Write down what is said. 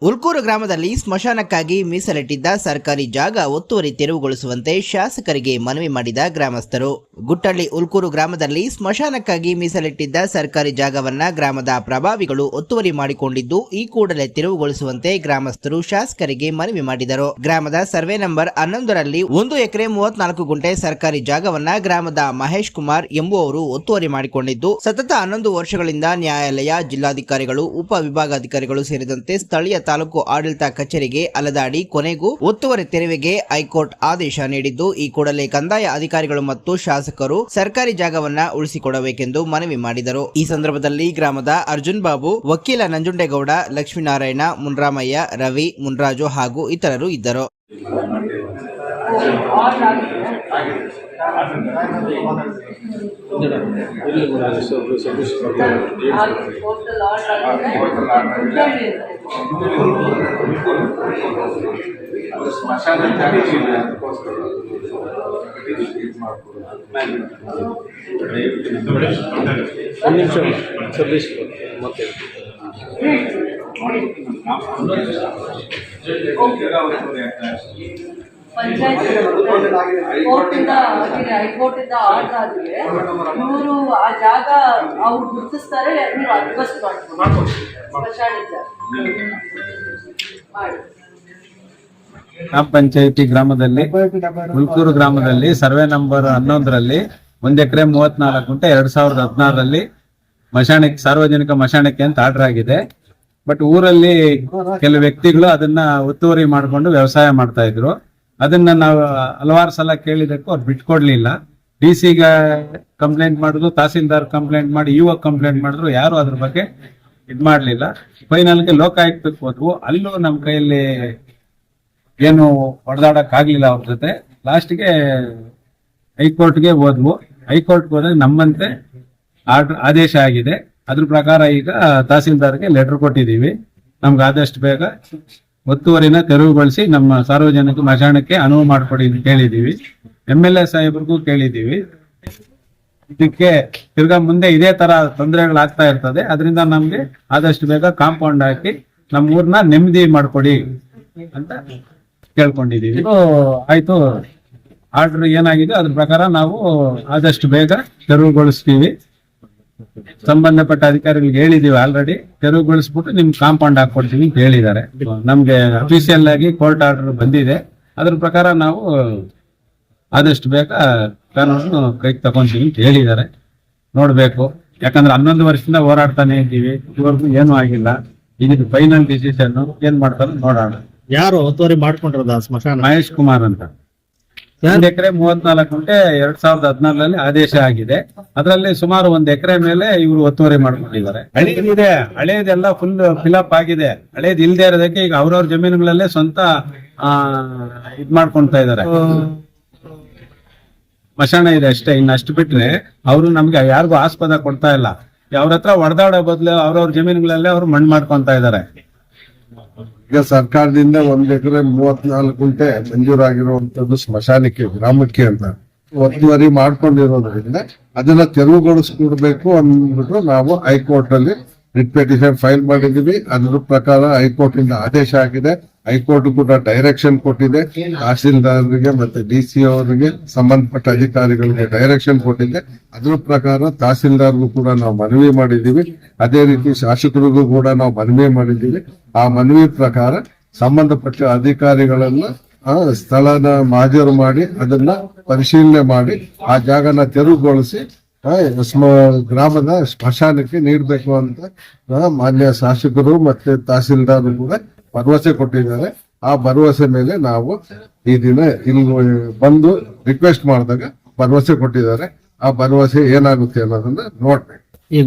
ಉಲ್ಕೂರು ಗ್ರಾಮದಲ್ಲಿ ಸ್ಮಶಾನಕ್ಕಾಗಿ ಮೀಸಲಿಟ್ಟಿದ್ದ ಸರ್ಕಾರಿ ಜಾಗ ಒತ್ತುವರಿ ತೆರವುಗೊಳಿಸುವಂತೆ ಶಾಸಕರಿಗೆ ಮನವಿ ಮಾಡಿದ ಗ್ರಾಮಸ್ಥರು. ಗುಟ್ಟಳ್ಳಿ ಉಲ್ಕೂರು ಗ್ರಾಮದಲ್ಲಿ ಸ್ಮಶಾನಕ್ಕಾಗಿ ಮೀಸಲಿಟ್ಟಿದ್ದ ಸರ್ಕಾರಿ ಜಾಗವನ್ನ ಗ್ರಾಮದ ಪ್ರಭಾವಿಗಳು ಒತ್ತುವರಿ ಮಾಡಿಕೊಂಡಿದ್ದು, ಈ ಕೂಡಲೇ ತೆರವುಗೊಳಿಸುವಂತೆ ಗ್ರಾಮಸ್ಥರು ಶಾಸಕರಿಗೆ ಮನವಿ ಮಾಡಿದರು. ಗ್ರಾಮದ ಸರ್ವೆ ನಂಬರ್ 11ರಲ್ಲಿ 1 ಎಕರೆ 34 ಗುಂಟೆ ಸರ್ಕಾರಿ ಜಾಗವನ್ನ ಗ್ರಾಮದ ಮಹೇಶ್ ಕುಮಾರ್ ಎಂಬುವವರು ಒತ್ತುವರಿ ಮಾಡಿಕೊಂಡಿದ್ದು, ಸತತ 11 ವರ್ಷಗಳಿಂದ ನ್ಯಾಯಾಲಯ, ಜಿಲ್ಲಾಧಿಕಾರಿಗಳು, ಉಪ ವಿಭಾಗಾಧಿಕಾರಿಗಳು ಸೇರಿದಂತೆ ಸ್ಥಳೀಯ ತಾಲೂಕು ಆಡಳಿತ ಕಚೇರಿಗೆ ಅಲದಾಡಿ ಕೊನೆಗೂ ಒತ್ತುವರಿ ತೆರವಿಗೆ ಹೈಕೋರ್ಟ್ ಆದೇಶ ನೀಡಿದ್ದು, ಈ ಕೂಡಲೇ ಕಂದಾಯ ಅಧಿಕಾರಿಗಳು ಮತ್ತು ಶಾಸಕರು ಸರ್ಕಾರಿ ಜಾಗವನ್ನ ಉಳಿಸಿಕೊಡಬೇಕೆಂದು ಮನವಿ ಮಾಡಿದರು. ಈ ಸಂದರ್ಭದಲ್ಲಿ ಗ್ರಾಮದ ಅರ್ಜುನ್ ಬಾಬು, ವಕೀಲ ನಂಜುಂಡೇಗೌಡ, ಲಕ್ಷ್ಮೀನಾರಾಯಣ, ಮುನ್ರಾಮಯ್ಯ, ರವಿ, ಮುನ್ರಾಜು ಹಾಗೂ ಇತರರು ಇದ್ದರು. ಹೈಕೋರ್ಟ್ ಇಂದ ಆರ್ಡರ್ ಆಗಿದೆ. ಇವರು ಆ ಜಾಗ ಅವ್ರು ಗುರುತಿಸ್ತಾರೆ, ನೀವು ಅಡ್ಜಸ್ಟ್ ಮಾಡ್ಕೊಂಡು ಗ್ರಾಮ ಪಂಚಾಯತಿ ಗ್ರಾಮದಲ್ಲಿ ಉಲ್ಕೂರು ಗ್ರಾಮದಲ್ಲಿ ಸರ್ವೆ ನಂಬರ್ 11ರಲ್ಲಿ 1 ಎಕರೆ 34 ಗುಂಟೆ 2016ರಲ್ಲಿ ಮಶಾಣಕ್ಕೆ ಸಾರ್ವಜನಿಕ ಮಶಾಣಕ್ಕೆ ಅಂತ ಆರ್ಡರ್ ಆಗಿದೆ. ಬಟ್ ಊರಲ್ಲಿ ಕೆಲವು ವ್ಯಕ್ತಿಗಳು ಅದನ್ನ ಒತ್ತುವರಿ ಮಾಡಿಕೊಂಡು ವ್ಯವಸಾಯ ಮಾಡ್ತಾ ಇದ್ರು. ಅದನ್ನ ನಾವು ಹಲವಾರು ಸಲ ಕೇಳಿದಕ್ಕೂ ಅವ್ರು ಬಿಟ್ಕೊಡ್ಲಿಲ್ಲ. ಡಿಸಿಗೆ ಕಂಪ್ಲೇಂಟ್ ಮಾಡಿದ್ರು, ತಹಸೀಲ್ದಾರ್ ಕಂಪ್ಲೇಂಟ್ ಮಾಡಿ, ಇಒ ಕಂಪ್ಲೇಂಟ್ ಮಾಡಿದ್ರು, ಯಾರು ಅದ್ರ ಬಗ್ಗೆ ಇದ್ ಮಾಡ್ಲಿಲ್ಲ. ಫೈನಲ್ಗೆ ಲೋಕಾಯುಕ್ತಕ್ಕೆ ಹೋದ್ವು. ಅಲ್ಲೂ ನಮ್ಮ ಕೈಯಲ್ಲಿ ಏನು ಹೊಡೆದಾಡಕ್ ಆಗ್ಲಿಲ್ಲ ಅವ್ರ ಜೊತೆ. ಲಾಸ್ಟ್ಗೆ ಹೈಕೋರ್ಟ್ಗೆ ಹೋದ್ವು. ಹೈಕೋರ್ಟ್ಗೆ ಹೋದಾಗ ನಮ್ಮಂತೆ ಆದೇಶ ಆಗಿದೆ. ಅದ್ರ ಪ್ರಕಾರ ಈಗ ತಹಸೀಲ್ದಾರ್ಗೆ ಲೆಟರ್ ಕೊಟ್ಟಿದೀವಿ. ನಮ್ಗೆ ಆದಷ್ಟು ಬೇಗ ಒತ್ತುವರಿನ ತೆರವುಗೊಳಿಸಿ ನಮ್ಮ ಸಾರ್ವಜನಿಕ ಮಶಾಣಕ್ಕೆ ಅನುವು ಮಾಡಿಕೊಡಿ ಅಂತ ಕೇಳಿದೀವಿ. MLA ಸಾಹೇಬ್ರಿಗೂ ಕೇಳಿದೀವಿ. ಇದಕ್ಕೆ ತಿರ್ಗಾ ಮುಂದೆ ಇದೇ ತರ ತೊಂದರೆಗಳಾಗ್ತಾ ಇರ್ತದೆ. ಅದರಿಂದ ನಮ್ಗೆ ಆದಷ್ಟು ಬೇಗ ಕಾಂಪೌಂಡ್ ಹಾಕಿ ನಮ್ಮ ಊರ್ನ ನೆಮ್ಮದಿ ಮಾಡ್ಕೊಡಿ ಅಂತ ಕೇಳ್ಕೊಂಡಿದೀವಿ. ಆಯ್ತು, ಆರ್ಡರ್ ಏನಾಗಿದೆ ಅದ್ರ ಪ್ರಕಾರ ನಾವು ಆದಷ್ಟು ಬೇಗ ತೆರವುಗೊಳಿಸ್ತೀವಿ. ಸಂಬಂಧಪಟ್ಟ ಅಧಿಕಾರಿಗಳಿಗೆ ಹೇಳಿದೀವಿ ಆಲ್ರೆಡಿ. ತೆರವುಗೊಳಿಸ್ಬಿಟ್ಟು ನಿಮ್ಗೆ ಕಾಂಪೌಂಡ್ ಹಾಕೊಡ್ತೀವಿ ಅಂತ ಹೇಳಿದ್ದಾರೆ. ನಮ್ಗೆ ಅಫಿಷಿಯಲ್ ಆಗಿ ಕೋರ್ಟ್ ಆರ್ಡರ್ ಬಂದಿದೆ. ಅದ್ರ ಪ್ರಕಾರ ನಾವು ಆದಷ್ಟು ಬೇಗ ಕಾನೂನು ಕೈಗೆ ತಗೊಂತೀವಿ ಅಂತ ಹೇಳಿದ್ದಾರೆ. ನೋಡ್ಬೇಕು, ಯಾಕಂದ್ರೆ 11 ವರ್ಷದಿಂದ ಹೋರಾಡ್ತಾನೆ ಇದ್ದೀವಿ. ಇವ್ರಿಗೂ ಏನೂ ಆಗಿಲ್ಲ. ಇದು ಫೈನಲ್ ಡಿಸಿಷನ್. ಏನ್ ಮಾಡ್ತಾರೋ ನೋಡೋಣ. ಯಾರು ಒತ್ತುವರಿ ಮಾಡ್ಕೊಂಡಿರೋದ ಸ್ಮಶಾನ? ಮಹೇಶ್ ಕುಮಾರ್ ಅಂತ. 1 ಎಕರೆ 34 ಗುಂಟೆ 2016ರಲ್ಲಿ ಆದೇಶ ಆಗಿದೆ. ಅದರಲ್ಲಿ ಸುಮಾರು 1 ಎಕರೆ ಮೇಲೆ ಇವರು ಒತ್ತುವರಿ ಮಾಡ್ಕೊಂಡಿದ್ದಾರೆ. ಹಳೇದಿದೆ, ಹಳೇದೆಲ್ಲ ಫುಲ್ ಫಿಲಪ್ ಆಗಿದೆ. ಹಳೇದ್ ಇಲ್ದೇ ಇರೋದಕ್ಕೆ ಈಗ ಅವ್ರವ್ರ ಜಮೀನುಗಳಲ್ಲೇ ಸ್ವಂತ ಇದ್ ಮಾಡ್ಕೊಂತಾ ಇದಾರೆ. ಮಶಾಣ ಇದೆ ಅಷ್ಟೇ. ಇನ್ನಷ್ಟು ಬಿಟ್ರೆ ಅವರು ನಮ್ಗೆ ಯಾರಿಗೂ ಆಸ್ಪದ ಕೊಡ್ತಾ ಇಲ್ಲ. ಅವ್ರ ಹತ್ರ ಹೊಡೆದಾಡೋ ಬದಲು ಅವ್ರವ್ರ ಜಮೀನುಗಳಲ್ಲೇ ಅವ್ರು ಮಣ್ಣು ಮಾಡ್ಕೊಂತ ಇದಾರೆ. ಈಗ ಸರ್ಕಾರದಿಂದ 1 ಎಕರೆ 34 ಗುಂಟೆ ಮಂಜೂರಾಗಿರುವಂತದ್ದು ಸ್ಮಶಾನಕ್ಕೆ, ಗ್ರಾಮಕ್ಕೆ ಅಂತ ಒತ್ತುವರಿ ಮಾಡ್ಕೊಂಡಿರೋದ್ರಿಂದ ಅದನ್ನ ತೆರವುಗೊಳಿಸ್ಕೊಡ್ಬೇಕು ಅಂದ್ಬಿಟ್ಟು ನಾವು ಹೈಕೋರ್ಟ್ ಅಲ್ಲಿ ರಿಟ್ ಪಿಟಿಷನ್ ಫೈಲ್ ಮಾಡಿದೀವಿ. ಅದ್ರ ಪ್ರಕಾರ ಹೈಕೋರ್ಟ್ ಇಂದ ಆದೇಶ ಆಗಿದೆ. ಹೈಕೋರ್ಟ್ ಕೂಡ ಡೈರೆಕ್ಷನ್ ಕೊಟ್ಟಿದೆ. ತಹಸೀಲ್ದಾರ್ಗೆ ಮತ್ತೆ DC ಅವರಿಗೆ, ಸಂಬಂಧಪಟ್ಟ ಅಧಿಕಾರಿಗಳಿಗೆ ಡೈರೆಕ್ಷನ್ ಕೊಟ್ಟಿದೆ. ಅದ್ರ ಪ್ರಕಾರ ತಹಸೀಲ್ದಾರ್ಗೂ ಕೂಡ ನಾವು ಮನವಿ ಮಾಡಿದೀವಿ. ಅದೇ ರೀತಿ ಶಾಸಕರಿಗೂ ಕೂಡ ನಾವು ಮನವಿ ಮಾಡಿದೀವಿ. ಆ ಮನವಿ ಪ್ರಕಾರ ಸಂಬಂಧಪಟ್ಟ ಅಧಿಕಾರಿಗಳನ್ನ ಸ್ಥಳನ ಹಾಜರು ಮಾಡಿ ಅದನ್ನ ಪರಿಶೀಲನೆ ಮಾಡಿ ಆ ಜಾಗನ ತೆರವುಗೊಳಿಸಿ ಗ್ರಾಮದ ಸ್ಮಶಾನಕ್ಕೆ ನೀಡಬೇಕು ಅಂತ ಮಾನ್ಯ ಶಾಸಕರು ಮತ್ತೆ ತಹಸೀಲ್ದಾರ್ ಕೂಡ ಭರವಸೆ ಕೊಟ್ಟಿದ್ದಾರೆ. ಆ ಭರವಸೆ ಮೇಲೆ ನಾವು ಈ ದಿನ ಇಲ್ಲಿ ಬಂದು ರಿಕ್ವೆಸ್ಟ್ ಮಾಡಿದಾಗ ಭರವಸೆ ಕೊಟ್ಟಿದ್ದಾರೆ. ಆ ಭರವಸೆ ಏನಾಗುತ್ತೆ ಅನ್ನೋದನ್ನ ನೋಡ್ಬೇಕು. ಈಗ